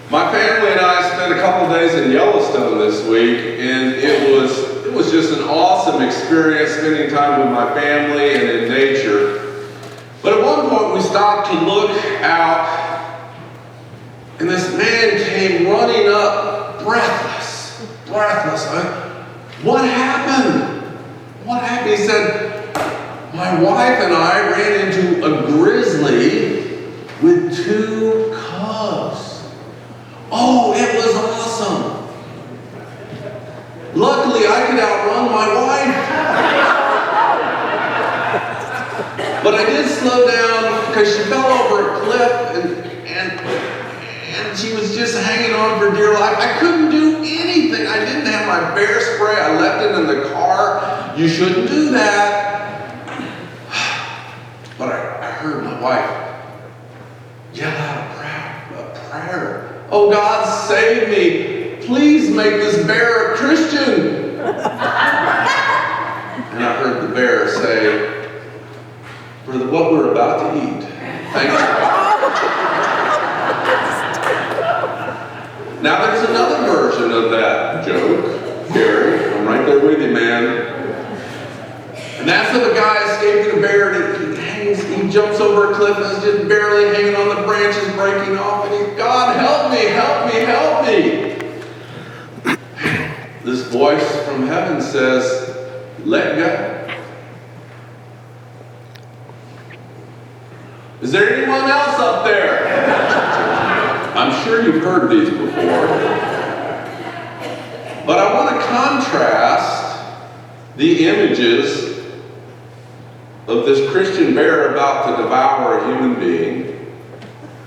My family and I spent a couple days in Yellowstone this week, and it was just an awesome experience spending time with my family and in nature. But at one point we stopped to look out, and this man came running up, breathless. What happened? What happened? He said, my wife and I ran into a grizzly with 2 cubs. Oh, it was awesome. Luckily, I could outrun my wife. But I did slow down because she fell over a cliff and she was just hanging on for dear life. I couldn't do anything. I didn't have my bear spray. I left it in the car. You shouldn't do that. But I heard my wife yell out a prayer. Oh, God, save me. Please make this bear a Christian. And I heard the bear say, for what we're about to eat, thank you. Now, there's another version of that joke, Gary. I'm right there with you, man. And that's of a guy escaping a bear, and he jumps over a cliff and is just barely hanging on the branches, breaking off, and he's, God, help me, help me, help me. This voice from heaven says, let go. Is there anyone else up there? I'm sure you've heard these before. But I want to contrast the images of this Christian bear about to devour a human being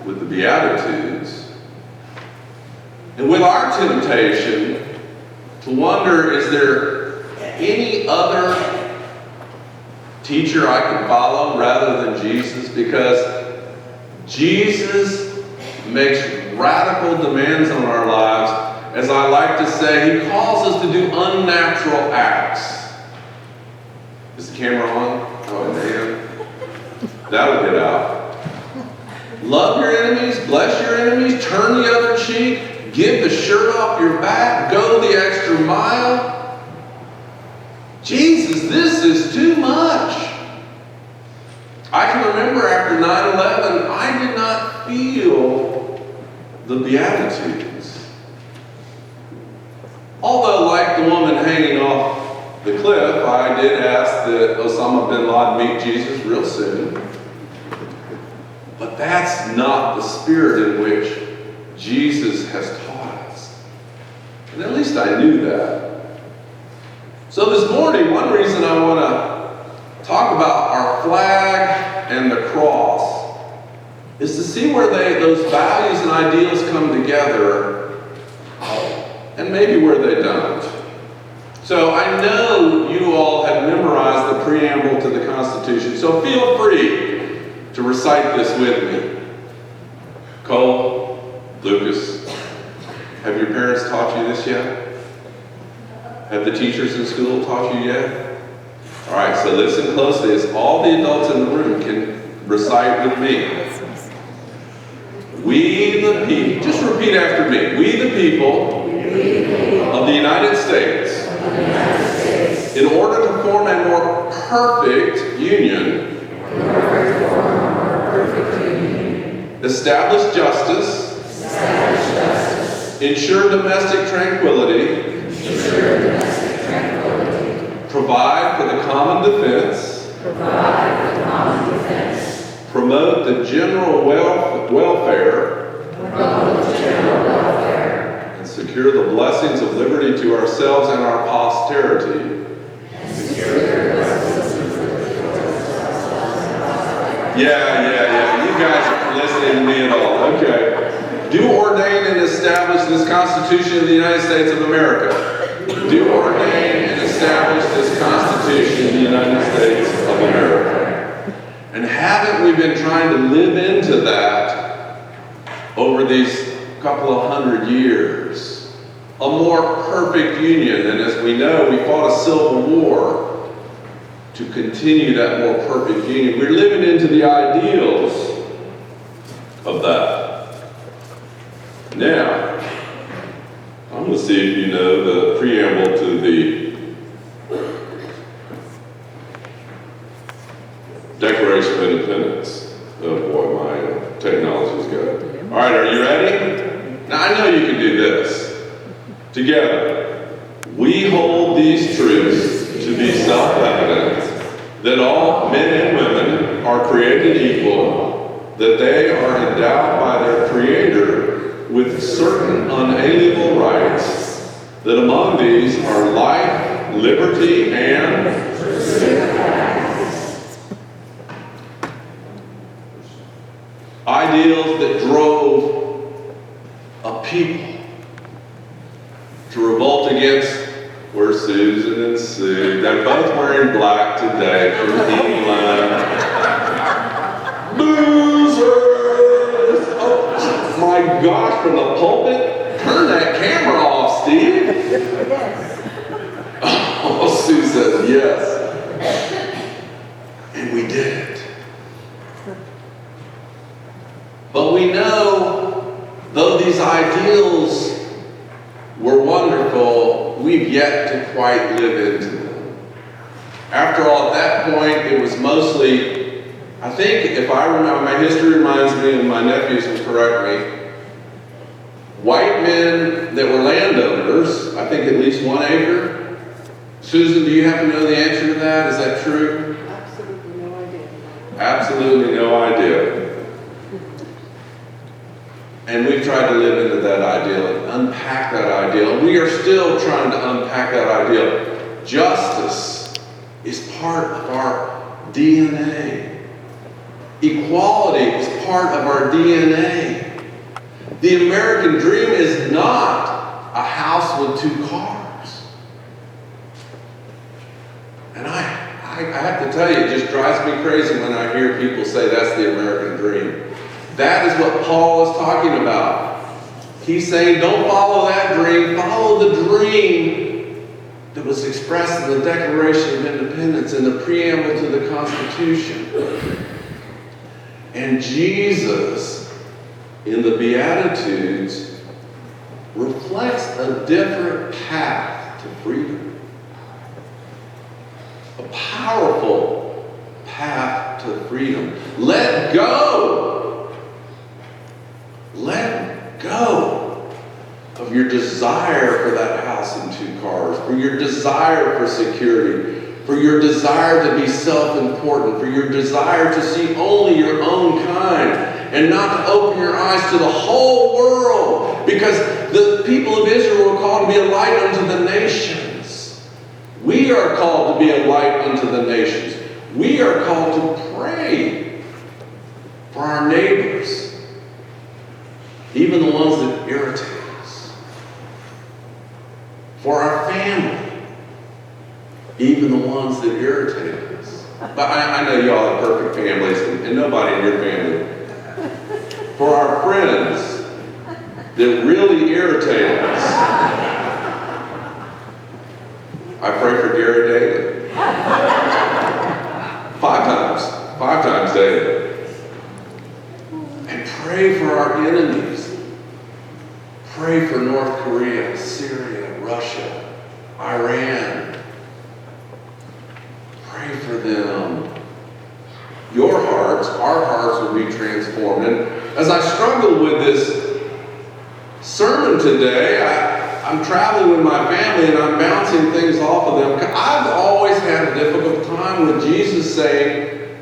with the Beatitudes, and with our temptation to wonder, is there any other teacher I can follow rather than Jesus? Because Jesus makes radical demands on our lives. As I like to say, he calls us to do unnatural acts. Is the camera on? Oh, man. That'll get out. Love your enemies, bless your enemies, turn the other cheek, give the shirt off your back, go the extra mile. Jesus, this is too much. I can remember after 9/11, I did not feel the Beatitudes. Although, like the woman hanging off the cliff, I did ask that Osama bin Laden meet Jesus real soon. But that's not the spirit in which Jesus has taught us. And at least I knew that. So this morning, one reason I want to talk about our flag and the cross is to see where those values and ideals come together, and maybe where they don't. So I know you all have memorized the preamble to the Constitution, so feel free to recite this with me. Cole, Lucas, have your parents taught you this yet? Have the teachers in school taught you yet? All right, so listen closely as all the adults in the room can recite with me. We the people, just repeat after me. We the people of the United States, in order to form a more perfect union, establish justice, ensure domestic tranquility, provide for the common defense, promote the general welfare, and secure the blessings of liberty to ourselves and our posterity. Yeah. You guys aren't listening to me at all. Okay. Do ordain and establish this Constitution of the United States of America. Do ordain and establish this Constitution of the United States of America. And haven't we been trying to live into that over these couple of 100 years? A more perfect union. And as we know, we fought a civil war to continue that more perfect union. We're living into the ideals of that. Now, I'm going to see if you know the preamble to the Declaration of Independence. Oh boy, my technology's good. All right, are you ready? Now, I know you can do this. Together, we hold these truths to be self-evident that all men and women are created equal, that they are endowed by their Creator with certain unalienable rights, that among these are life, liberty, and ideals that drove a people to revolt against. Where's Susan and Sue? They're both wearing black today from England. Boozers! Oh my gosh, from the pulpit? Turn that camera off, Steve. Yes. Oh, Sue says yes. And we did it. But we know, though these ideals were wonderful, we've yet to quite live into them. After all, at that point, it was mostly, I think, if I remember, my history reminds me, and my nephews will correct me, white men that were landowners, I think at least 1 acre. Susan, do you happen to know the answer to that? Is that true? Absolutely no idea. Absolutely no idea. And we've tried to live into that ideal and unpack that ideal. We are still trying to unpack that ideal. Justice is part of our DNA. Equality is part of our DNA. The American dream is not a house with 2 cars. And I have to tell you, it just drives me crazy when I hear people say that's the American dream. That is what Paul is talking about. He's saying, don't follow that dream, follow the dream that was expressed in the Declaration of Independence and the preamble to the Constitution. And Jesus, in the Beatitudes, reflects a different path to freedom. A powerful path to freedom. Let go. Let go of your desire for that house and 2 cars, for your desire for security, for your desire to be self-important, for your desire to see only your own kind, and not to open your eyes to the whole world, because the people of Israel were called to be a light unto the nations. We are called to be a light unto the nations. We are called to pray for our neighbors. Even the ones that irritate us. For our family. Even the ones that irritate us. But I know y'all have perfect families, and nobody in your family. For our friends that really irritate us. I pray for Gary daily. 5 times daily. And pray for our enemies. Pray for North Korea, Syria, Russia, Iran. Pray for them. Your hearts, our hearts will be transformed. And as I struggle with this sermon today, I'm traveling with my family and I'm bouncing things off of them. I've always had a difficult time with Jesus saying,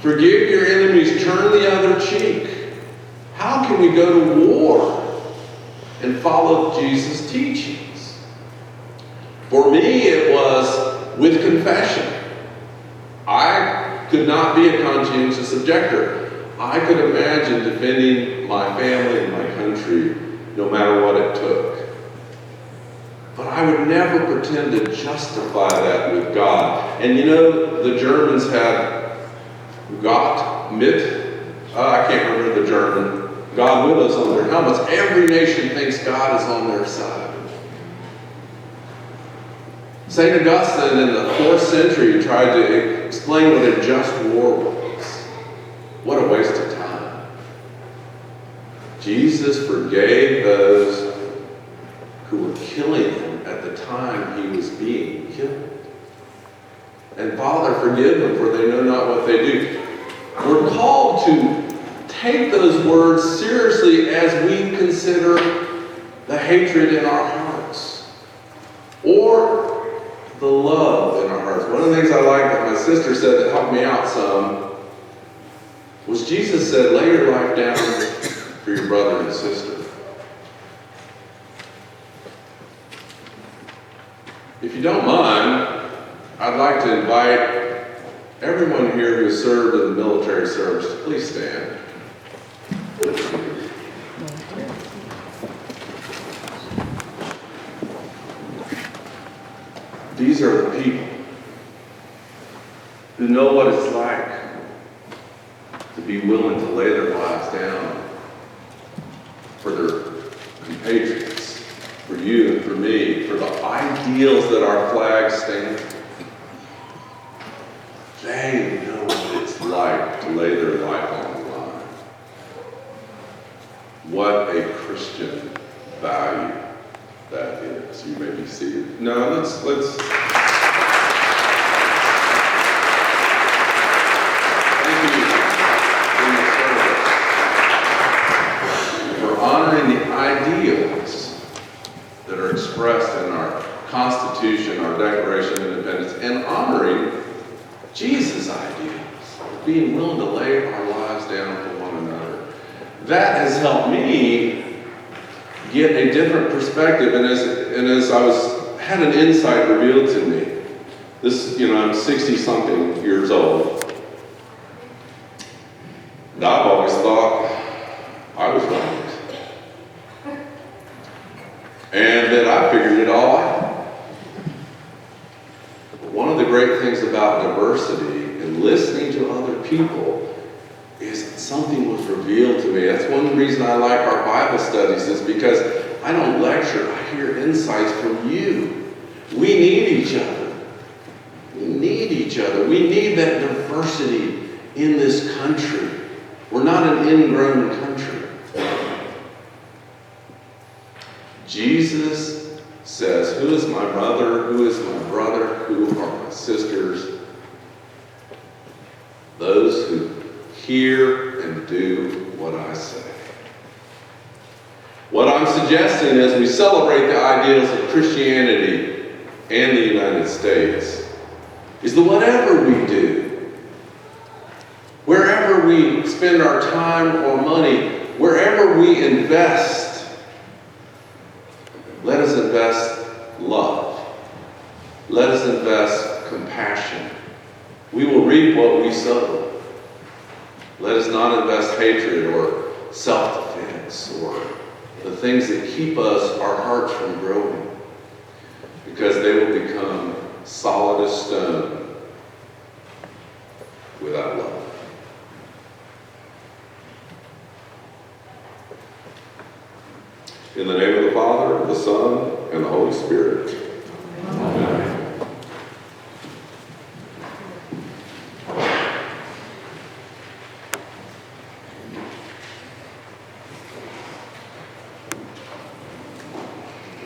forgive your enemies, turn the other cheek. How can we go to war and follow Jesus' teachings? For me, it was with confession. I could not be a conscientious objector. I could imagine defending my family and my country no matter what it took. But I would never pretend to justify that with God. And you know, the Germans had Gott mit, I can't remember the German, God with us on their helmets. Every nation thinks God is on their side. St. Augustine in the 4th century tried to explain what a just war was. What a waste of time. Jesus forgave those who were killing him at the time he was being killed. And Father, forgive them, for they know not what they do. We're called to take those words seriously as we consider the hatred in our hearts or the love in our hearts. One of the things I like that my sister said that helped me out some was Jesus said, lay your life down for your brother and sister. If you don't mind, I'd like to invite everyone here who has served in the military service to please stand. These are the people who know what it's like to be willing to lay their lives down for their compatriots, for you and for me, for the ideals that our flag stands for. They know what it's like to lay their life on the line. What a Christian value that is. You may be seated. No, let's. Thank you for honoring the ideals that are expressed in our Constitution, our Declaration of Independence, and honoring Jesus' ideals, being willing to lay our lives down for one another. That has helped me get a different perspective, and as I had an insight revealed to me. This, I'm 60-something years old. And I've always thought I was right. And that I figured it all out. But one of the great things about diversity and listening to other people is something was revealed to me. That's one reason I like our Bible studies, is because I don't lecture, I hear insights from you. We need each other. We need each other. We need that diversity in this country. We're not an ingrown country. Jesus says, who is my brother? Who is my brother? Who are my sisters? Those who hear and do what I say. What I'm suggesting as we celebrate the ideals of Christianity and the United States is that whatever we do, wherever we spend our time or money, wherever we invest, let us invest love. Let us invest compassion. We will reap what we sow. Let us not invest hatred or self-defense or the things that keep our hearts from growing, because they will become solid as stone without love. In the name of the Father, the Son, and the Holy Spirit.